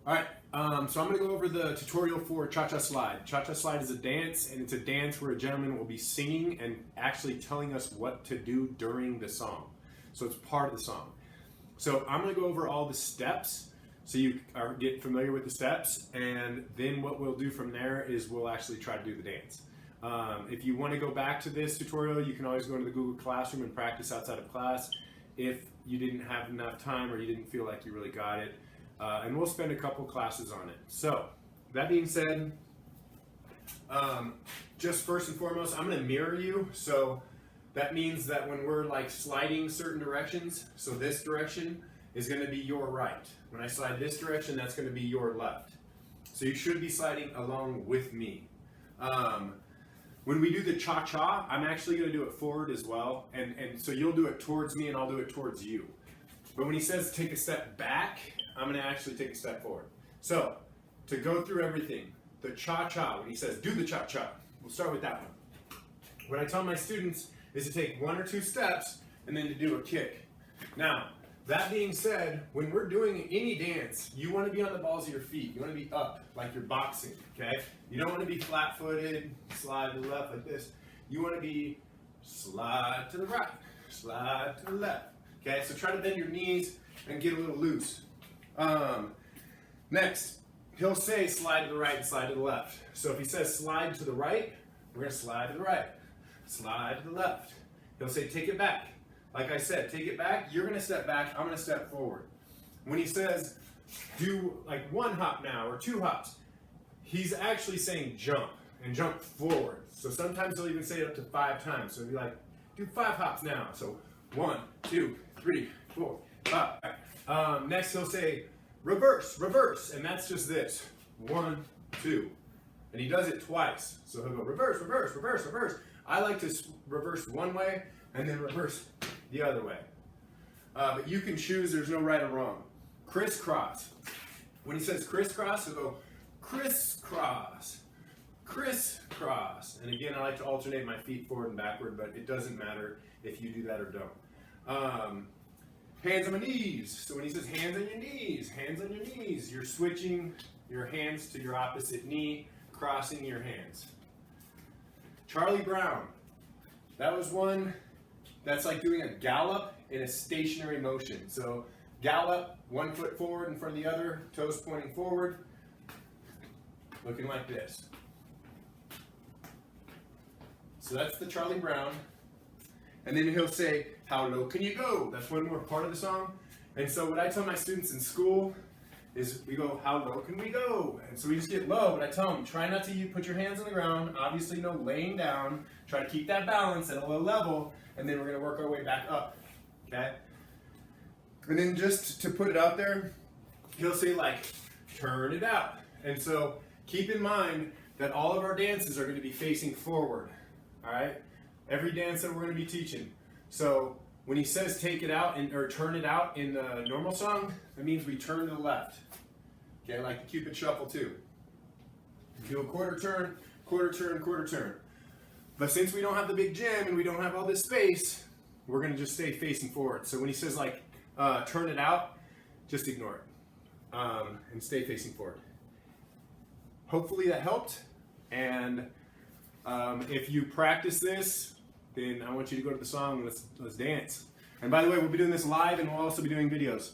All right, so I'm going to go over the tutorial for Cha-Cha Slide. Cha-Cha Slide is a dance, and it's a dance where a gentleman will be singing and actually telling us what to do during the song. So it's part of the song. So I'm going to go over all the steps so you get familiar with the steps, and then what we'll do from there is we'll actually try to do the dance. If you want to go back to this tutorial, you can always go to the Google Classroom and practice outside of class if you didn't have enough time or you didn't feel like you really got it. And we'll spend a couple classes on it. So, that being said, just first and foremost, I'm going to mirror you. So, that means that when we're like sliding certain directions, so this direction is going to be your right. When I slide this direction, that's going to be your left. So, you should be sliding along with me. When we do the cha-cha, I'm actually going to do it forward as well. And so you'll do it towards me and I'll do it towards you. But when he says take a step back, I'm going to actually take a step forward. So, to go through everything, the cha-cha, when he says do the cha-cha, we'll start with that one. What I tell my students is to take 1 or 2 steps and then to do a kick. Now, that being said, when we're doing any dance, you want to be on the balls of your feet. You want to be up, like you're boxing, okay? You don't want to be flat-footed, slide to the left like this. You want to be slide to the right, slide to the left. Okay, so try to bend your knees and get a little loose. Next, he'll say slide to the right and slide to the left. So if he says slide to the right, we're going to slide to the right. Slide to the left. He'll say take it back. Like I said, take it back. You're going to step back. I'm going to step forward. When he says do like 1 hop now or 2 hops, he's actually saying jump and jump forward. So sometimes he'll even say it up to 5 times. So he'll be like, do 5 hops now. So 1, 2, 3, 4, 5. Next he'll say reverse, reverse, and that's just this. 1, 2. And he does it twice. So he'll go reverse, reverse, reverse, reverse. I like to reverse one way and then reverse the other way. But you can choose, there's no right or wrong. Crisscross. When he says crisscross, he'll go crisscross, crisscross. And again, I like to alternate my feet forward and backward, but it doesn't matter if you do that or don't. Hands on my knees. So when he says hands on your knees, you're switching your hands to your opposite knee, crossing your hands. Charlie Brown. That was one that's like doing a gallop in a stationary motion. So gallop, 1 foot forward in front of the other, toes pointing forward, looking like this. So that's the Charlie Brown. And then he'll say, how low can you go? That's one more part of the song. And so what I tell my students in school is we go, how low can we go? And so we just get low, but I tell them, try not to put your hands on the ground. Obviously no laying down. Try to keep that balance at a low level, and then we're gonna work our way back up, okay? And then just to put it out there, he'll say like, turn it out. And so keep in mind that all of our dances are gonna be facing forward, all right? Every dance that we're gonna be teaching. So when he says take it out or turn it out in the normal song, that means we turn to the left. Okay, like the Cupid Shuffle too. Do a quarter turn, quarter turn, quarter turn. But since we don't have the big gym and we don't have all this space, we're gonna just stay facing forward. So when he says like turn it out, just ignore it and stay facing forward. Hopefully that helped. And if you practice this, then I want you to go to the song and let's dance. And by the way, we'll be doing this live and we'll also be doing videos.